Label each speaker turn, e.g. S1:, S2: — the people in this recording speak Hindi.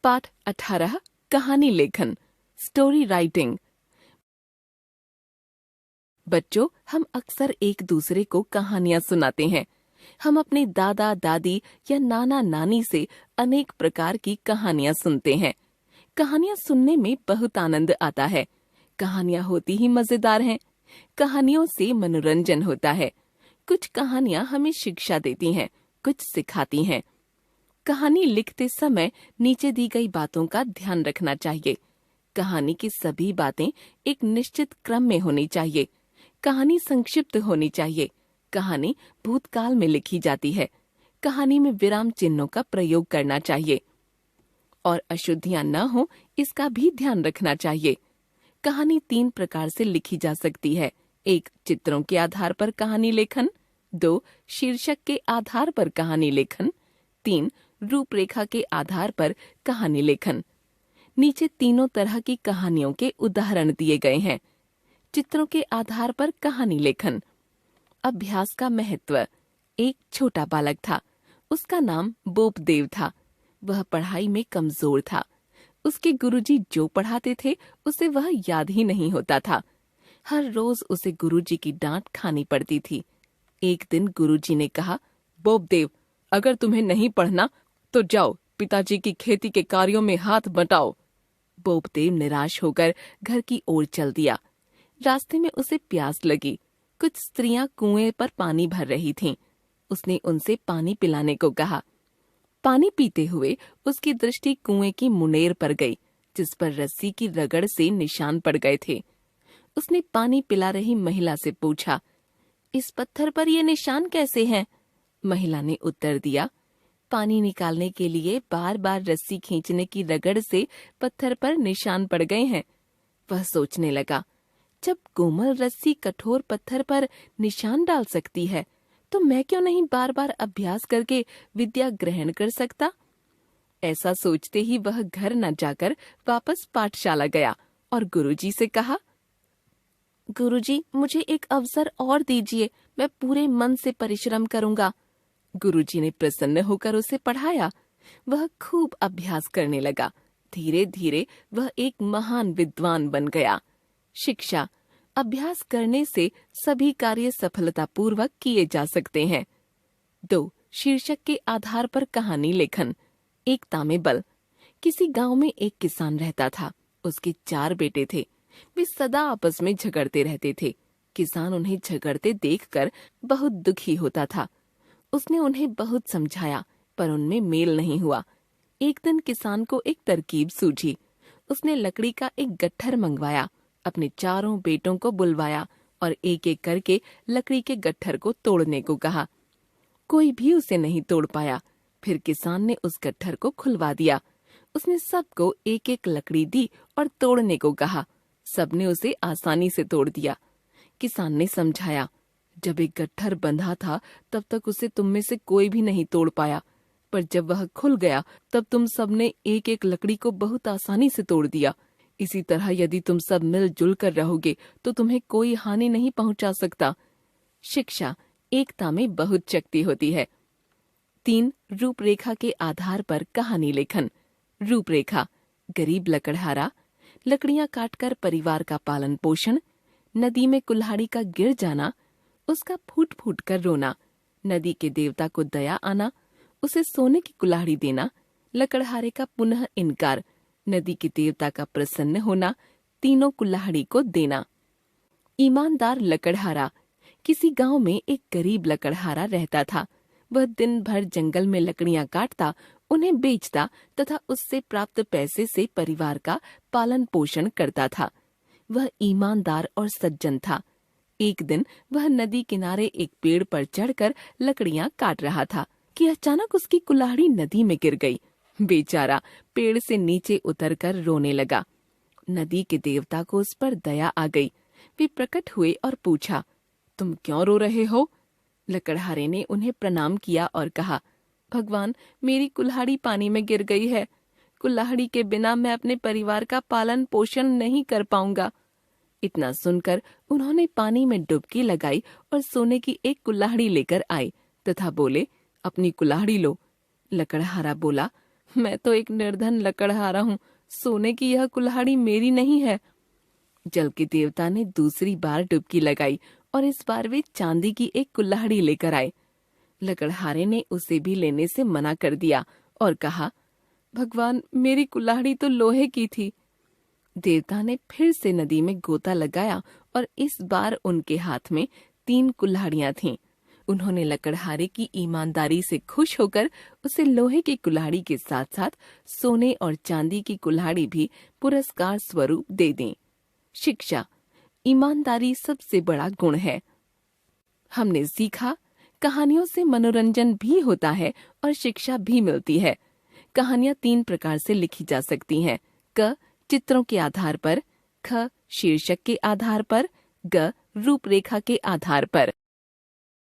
S1: पाठ 18 कहानी लेखन स्टोरी राइटिंग। बच्चों, हम अक्सर एक दूसरे को कहानियां सुनाते हैं। हम अपने दादा दादी या नाना नानी से अनेक प्रकार की कहानियां सुनते हैं। कहानियां सुनने में बहुत आनंद आता है। कहानियां होती ही मजेदार हैं। कहानियों से मनोरंजन होता है। कुछ कहानियां हमें शिक्षा देती हैं, कुछ सिखाती हैं। कहानी लिखते समय नीचे दी गई बातों का ध्यान रखना चाहिए। कहानी की सभी बातें एक निश्चित क्रम में होनी चाहिए। कहानी संक्षिप्त होनी चाहिए। कहानी भूतकाल में लिखी जाती है। कहानी में विराम चिन्हों का प्रयोग करना चाहिए और अशुद्धियां न हो, इसका भी ध्यान रखना चाहिए। कहानी 3 प्रकार से लिखी जा सकती है। 1. चित्रों के आधार पर कहानी लेखन। 2. शीर्षक के आधार पर कहानी लेखन। 3. रूपरेखा के आधार पर कहानी लेखन। नीचे तीनों तरह की कहानियों के उदाहरण दिए गए हैं। चित्रों के आधार पर कहानी लेखन। अभ्यास का महत्व। एक छोटा बालक था। उसका नाम बोपदेव था। वह पढ़ाई में कमजोर था। उसके गुरुजी जो पढ़ाते थे उसे वह याद ही नहीं होता था। हर रोज उसे गुरुजी की डांट खानी पड़ती थी। एक दिन गुरुजी ने कहा, बोपदेव, अगर तुम्हें नहीं पढ़ना तो जाओ पिताजी की खेती के कार्यों में हाथ बटाओ। बोपदेव निराश होकर घर की ओर चल दिया। रास्ते में उसे प्यास लगी। कुछ स्त्रियां कुएं पर पानी भर रही थीं। उसने उनसे पानी पिलाने को कहा। पानी पीते हुए उसकी दृष्टि कुएं की मुनेर पर गई, जिस पर रस्सी की रगड़ से निशान पड़ गए थे। उसने पानी पिला रही महिला से पूछा, इस पत्थर पर ये निशान कैसे हैं? महिला ने उत्तर दिया, पानी निकालने के लिए बार बार रस्सी खींचने की रगड़ से पत्थर पर निशान पड़ गए हैं। वह सोचने लगा, जब कोमल रस्सी कठोर पत्थर पर निशान डाल सकती है, तो मैं क्यों नहीं बार बार अभ्यास करके विद्या ग्रहण कर सकता? ऐसा सोचते ही वह घर न जाकर वापस पाठशाला गया और गुरुजी से कहा, गुरुजी, मुझे एक अवसर और दीजिए, मैं पूरे मन से परिश्रम करूंगा। गुरुजी ने प्रसन्न होकर उसे पढ़ाया। वह खूब अभ्यास करने लगा। धीरे धीरे वह एक महान विद्वान बन गया। शिक्षा। अभ्यास करने से सभी कार्य सफलतापूर्वक किए जा सकते हैं। 2. शीर्षक के आधार पर कहानी लेखन। एकता में बल। किसी गांव में एक किसान रहता था। उसके 4 बेटे थे। वे सदा आपस में झगड़ते रहते थे। किसान उन्हें झगड़ते देखकर बहुत दुखी होता था। उसने उन्हें बहुत समझाया, पर उनमें मेल नहीं हुआ। एक दिन किसान को एक तरकीब सूझी। उसने लकड़ी का एक गट्ठर मंगवाया, अपने 4 बेटों को बुलवाया और एक एक करके लकड़ी के गट्ठर को तोड़ने को कहा। कोई भी उसे नहीं तोड़ पाया। फिर किसान ने उस गट्ठर को खुलवा दिया। उसने सबको एक एक लकड़ी दी और तोड़ने को कहा। सबने उसे आसानी से तोड़ दिया। किसान ने समझाया, जब एक गट्ठर बंधा था तब तक उसे तुम में से कोई भी नहीं तोड़ पाया, पर जब वह खुल गया तब तुम सबने एक एक लकड़ी को बहुत आसानी से तोड़ दिया। इसी तरह यदि तुम सब मिलजुल कर रहोगे तो तुम्हें कोई हानि नहीं पहुंचा सकता। शिक्षा। एकता में बहुत शक्ति होती है। 3. रूपरेखा के आधार पर कहानी लेखन। रूपरेखा। गरीब लकड़हारा। लकड़ियां काटकर परिवार का पालन पोषण। नदी में कुल्हाड़ी का गिर जाना। उसका फूट फूट कर रोना। नदी के देवता को दया आना। उसे सोने की कुल्हाड़ी देना। लकड़हारे का पुनः इनकार। नदी के देवता का प्रसन्न होना। तीनों कुल्हाड़ी को देना। ईमानदार लकड़हारा। किसी गांव में एक गरीब लकड़हारा रहता था। वह दिन भर जंगल में लकड़ियां काटता, उन्हें बेचता तथा उससे प्राप्त पैसे से परिवार का पालन पोषण करता था। वह ईमानदार और सज्जन था। एक दिन वह नदी किनारे एक पेड़ पर चढ़कर लकड़ियां काट रहा था कि अचानक उसकी कुल्हाड़ी नदी में गिर गई। बेचारा पेड़ से नीचे उतरकर रोने लगा। नदी के देवता को उस पर दया आ गई। वे प्रकट हुए और पूछा, तुम क्यों रो रहे हो? लकड़हारे ने उन्हें प्रणाम किया और कहा, भगवान, मेरी कुल्हाड़ी पानी में गिर गई है। कुल्हाड़ी के बिना मैं अपने परिवार का पालन पोषण नहीं कर पाऊंगा। इतना सुनकर उन्होंने पानी में डुबकी लगाई और सोने की एक कुल्हाड़ी लेकर आए तथा बोले, अपनी कुल्हाड़ी लो। लकड़हारा बोला, मैं तो एक निर्धन लकड़हारा हूँ, सोने की यह कुल्हाड़ी मेरी नहीं है। जल के देवता ने दूसरी बार डुबकी लगाई और इस बार वे चांदी की एक कुल्हाड़ी लेकर आए। लकड़हारे ने उसे भी लेने से मना कर दिया और कहा, भगवान, मेरी कुल्हाड़ी तो लोहे की थी। देवता ने फिर से नदी में गोता लगाया और इस बार उनके हाथ में 3 कुल्हाड़ियां थीं। उन्होंने लकड़हारे की ईमानदारी से खुश होकर उसे लोहे की कुल्हाड़ी के साथ साथ सोने और चांदी की कुल्हाड़ी भी पुरस्कार स्वरूप दे दी। शिक्षा, ईमानदारी सबसे बड़ा गुण है। हमने सीखा, कहानियों से मनोरंजन भी होता है और शिक्षा भी मिलती है। कहानियां 3 प्रकार से लिखी जा सकती हैं। क, चित्रों के आधार पर, ख, शीर्षक के आधार पर, ग, रूपरेखा के आधार पर।